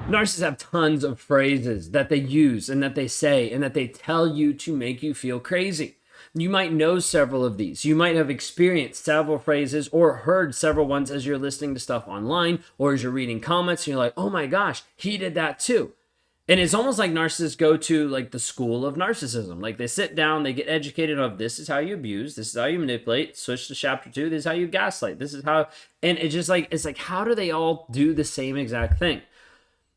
Narcissists have tons of phrases that they use and that they say and that they tell you to make you feel crazy. You might know several of these. You might have experienced several phrases or heard several ones as you're listening to stuff online or as you're reading comments and you're like, oh my gosh, he did that too. And it's almost like narcissists go to like the school of narcissism. Like they sit down, they get educated of this is how you abuse, this is how you manipulate, switch to chapter 2, this is how you gaslight, this is how, and it's like, how do they all do the same exact thing?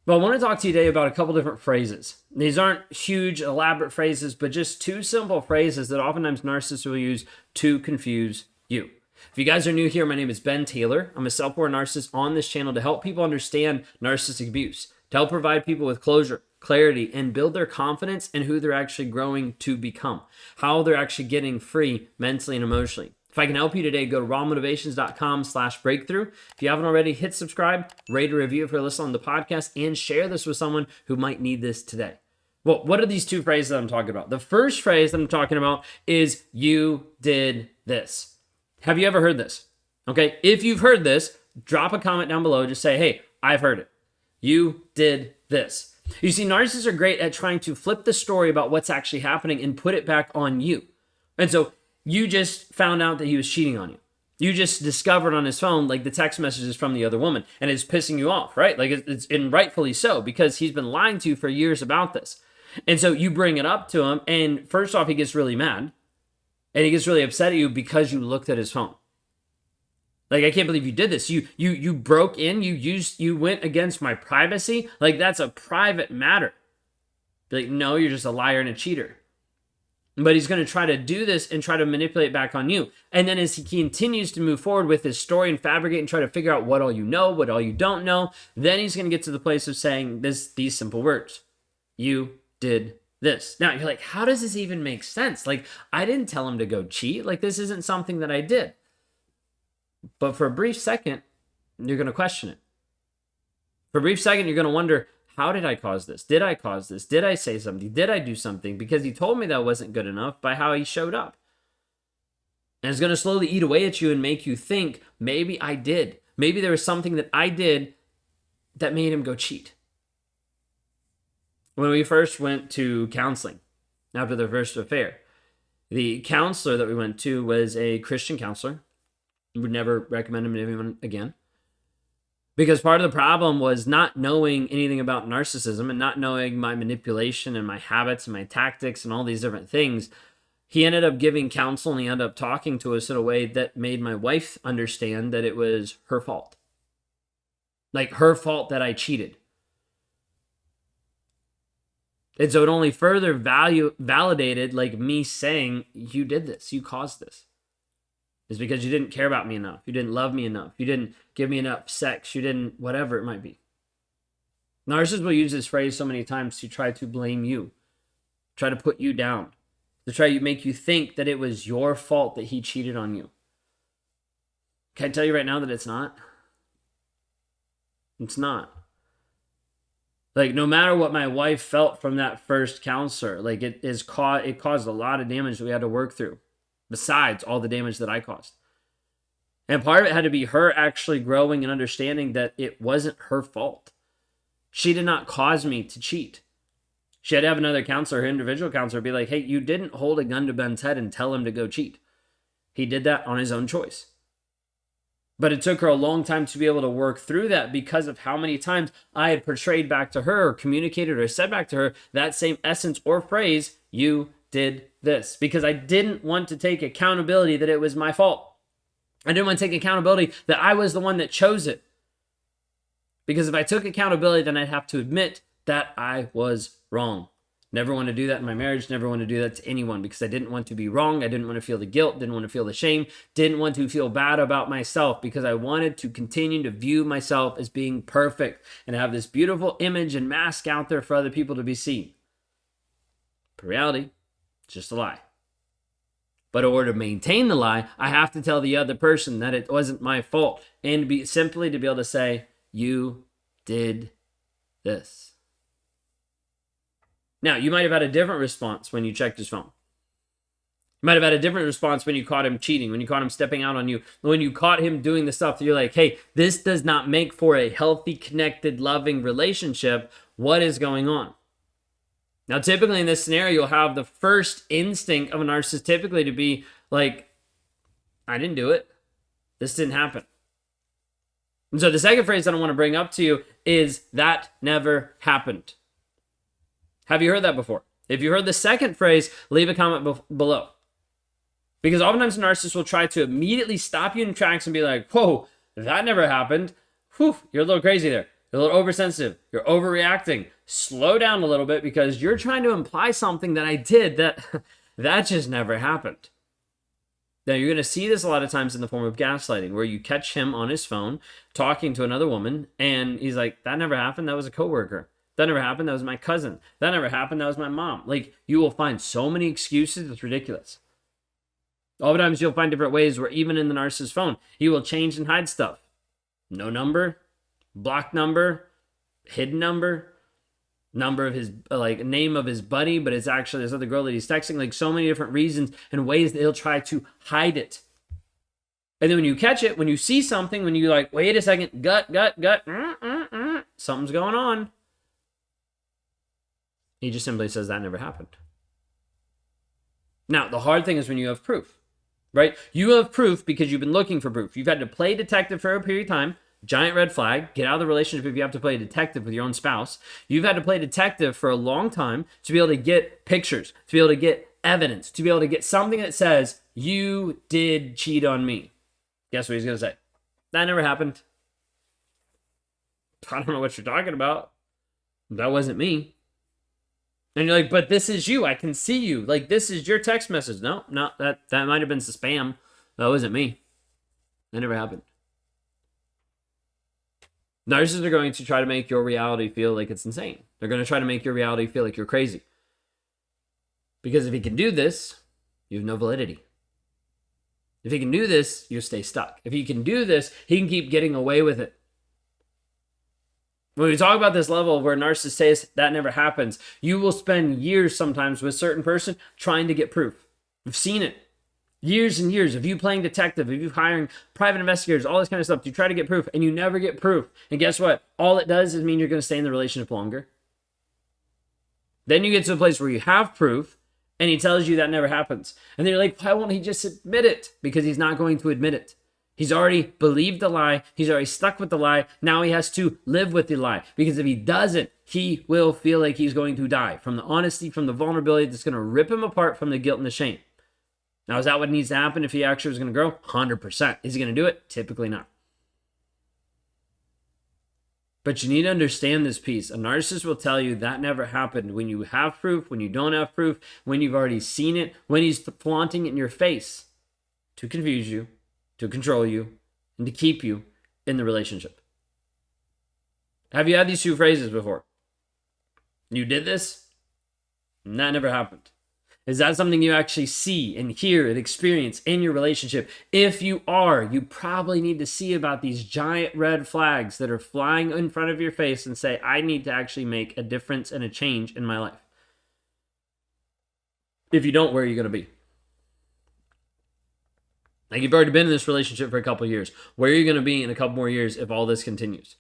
But I want to talk to you today about a couple different phrases. These aren't huge, elaborate phrases, but just two simple phrases that oftentimes narcissists will use to confuse you. If you guys are new here, my name is Ben Taylor. I'm a self-aware narcissist on this channel to help people understand narcissistic abuse, to help provide people with closure, clarity, and build their confidence in who they're actually growing to become, how they're actually getting free mentally and emotionally. If I can help you today, go to rawmotivations.com/breakthrough. If you haven't already, hit subscribe, rate a review if you're listening on the podcast, and share this with someone who might need this today. Well, what are these two phrases that I'm talking about? The first phrase that I'm talking about is you did this. Have you ever heard this? Okay, if you've heard this, drop a comment down below. Just say, hey, I've heard it. You did this. You see, narcissists are great at trying to flip the story about what's actually happening and put it back on you. And so you just found out that he was cheating on you. You just discovered on his phone, like the text messages from the other woman, and it's pissing you off, right? Like and rightfully so, because he's been lying to you for years about this. And so you bring it up to him, and first off, he gets really mad, and he gets really upset at you because you looked at his phone. Like, I can't believe you did this. You broke in, you went against my privacy. Like, that's a private matter. Like, no, you're just a liar and a cheater. But he's going to try to do this and try to manipulate back on you. And then as he continues to move forward with his story and fabricate and try to figure out what all you know, what all you don't know, then he's going to get to the place of saying these simple words. You did this. Now, you're like, how does this even make sense? Like, I didn't tell him to go cheat. Like, this isn't something that I did. But for a brief second, you're going to question it. For a brief second, you're going to wonder, how did I cause this? Did I cause this? Did I say something? Did I do something? Because he told me that wasn't good enough by how he showed up. And it's going to slowly eat away at you and make you think, maybe I did. Maybe there was something that I did that made him go cheat. When we first went to counseling after their first affair, the counselor that we went to was a Christian counselor. Would never recommend him to anyone again. Because part of the problem was not knowing anything about narcissism and not knowing my manipulation and my habits and my tactics and all these different things. He ended up giving counsel and he ended up talking to us in a way that made my wife understand that it was her fault. Like her fault that I cheated. And so it only further validated like me saying, you did this, you caused this. Is because you didn't care about me enough. You didn't love me enough. You didn't give me enough sex. You didn't, whatever it might be. Narcissists will use this phrase so many times to try to blame you, try to put you down, to try to make you think that it was your fault that he cheated on you. Can I tell you right now that it's not? It's not. Like, no matter what my wife felt from that first counselor, like it caused a lot of damage that we had to work through. Besides all the damage that I caused. And part of it had to be her actually growing and understanding that it wasn't her fault. She did not cause me to cheat. She had to have another counselor, her individual counselor, be like, hey, you didn't hold a gun to Ben's head and tell him to go cheat. He did that on his own choice. But it took her a long time to be able to work through that because of how many times I had portrayed back to her or communicated or said back to her that same essence or phrase, you did this, because I didn't want to take accountability that it was my fault. I didn't want to take accountability that I was the one that chose it. Because if I took accountability, then I'd have to admit that I was wrong. Never want to do that in my marriage, never want to do that to anyone because I didn't want to be wrong. I didn't want to feel the guilt, didn't want to feel the shame, didn't want to feel bad about myself because I wanted to continue to view myself as being perfect and have this beautiful image and mask out there for other people to be seen. But reality, it's just a lie. But in order to maintain the lie, I have to tell the other person that it wasn't my fault. And simply to be able to say, you did this. Now, you might have had a different response when you checked his phone. You might have had a different response when you caught him cheating, when you caught him stepping out on you, when you caught him doing the stuff that you're like, hey, this does not make for a healthy, connected, loving relationship. What is going on? Now, typically in this scenario, you'll have the first instinct of a narcissist typically to be like, I didn't do it. This didn't happen. And so the second phrase that I want to bring up to you is that never happened. Have you heard that before? If you heard the second phrase, leave a comment below. Because oftentimes a narcissist will try to immediately stop you in tracks and be like, whoa, that never happened. Whew, you're a little crazy there. You're a little oversensitive. You're overreacting. Slow down a little bit because you're trying to imply something that I did that just never happened. Now, you're going to see this a lot of times in the form of gaslighting, where you catch him on his phone talking to another woman, and he's like, that never happened. That was a coworker. That never happened. That was my cousin. That never happened. That was my mom. Like, you will find so many excuses. It's ridiculous. Oftentimes, you'll find different ways where even in the narcissist's phone, he will change and hide stuff. No number, blocked number, hidden number of his, like, name of his buddy, but it's actually this other girl that he's texting. Like, so many different reasons and ways that he'll try to hide it. And then when you catch it, when you see something, when you like, wait a second, gut, something's going on. He just simply says that never happened. Now, the hard thing is when you have proof, right? You have proof because you've been looking for proof. You've had to play detective for a period of time. Giant red flag. Get out of the relationship if you have to play detective with your own spouse. You've had to play detective for a long time to be able to get pictures, to be able to get evidence, to be able to get something that says, you did cheat on me. Guess what he's going to say? That never happened. I don't know what you're talking about. That wasn't me. And you're like, but this is you. I can see you. Like, this is your text message. No, that might have been some spam. That wasn't me. That never happened. Narcissists are going to try to make your reality feel like it's insane. They're going to try to make your reality feel like you're crazy. Because if he can do this, you have no validity. If he can do this, you stay stuck. If he can do this, he can keep getting away with it. When we talk about this level where narcissists says that never happens, you will spend years sometimes with a certain person trying to get proof. We've seen it. Years and years of you playing detective, of you hiring private investigators, all this kind of stuff. You try to get proof and you never get proof. And guess what? All it does is mean you're going to stay in the relationship longer. Then you get to a place where you have proof and he tells you that never happens. And then you're like, why won't he just admit it? Because he's not going to admit it. He's already believed the lie. He's already stuck with the lie. Now he has to live with the lie. Because if he doesn't, he will feel like he's going to die from the honesty, from the vulnerability that's going to rip him apart from the guilt and the shame. Now, is that what needs to happen if he actually was going to grow? 100%. Is he going to do it? Typically not. But you need to understand this piece. A narcissist will tell you that never happened when you have proof, when you don't have proof, when you've already seen it, when he's flaunting it in your face to confuse you, to control you, and to keep you in the relationship. Have you had these two phrases before? You did this, and that never happened. Is that something you actually see and hear and experience in your relationship? If you are, you probably need to see about these giant red flags that are flying in front of your face and say, I need to actually make a difference and a change in my life. If you don't, where are you going to be? Like, you've already been in this relationship for a couple of years. Where are you going to be in a couple more years if all this continues?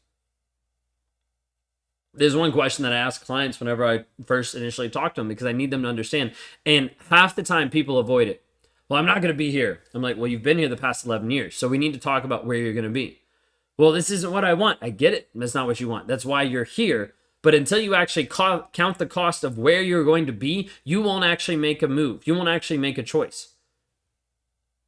There's one question that I ask clients whenever I first initially talk to them because I need them to understand. And half the time people avoid it. Well, I'm not going to be here. I'm like, well, you've been here the past 11 years. So we need to talk about where you're going to be. Well, this isn't what I want. I get it. That's not what you want. That's why you're here. But until you actually count the cost of where you're going to be, you won't actually make a move. You won't actually make a choice.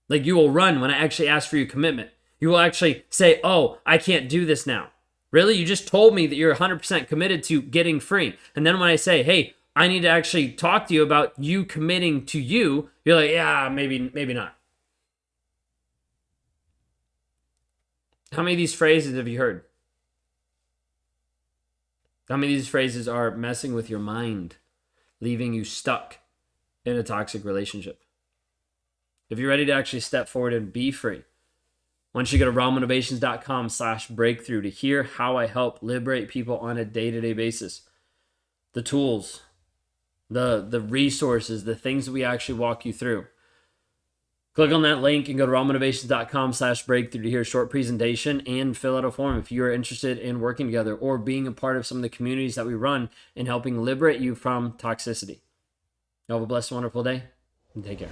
Like, you will run when I actually ask for your commitment. You will actually say, oh, I can't do this now. Really? You just told me that you're 100% committed to getting free. And then when I say, hey, I need to actually talk to you about you committing to you, you're like, yeah, maybe not. How many of these phrases have you heard? How many of these phrases are messing with your mind, leaving you stuck in a toxic relationship? If you're ready to actually step forward and be free, why don't you go to rawmotivations.com/breakthrough to hear how I help liberate people on a day-to-day basis. The tools, the resources, the things that we actually walk you through. Click on that link and go to rawmotivations.com/breakthrough to hear a short presentation and fill out a form if you're interested in working together or being a part of some of the communities that we run and helping liberate you from toxicity. Have a blessed, wonderful day, and take care.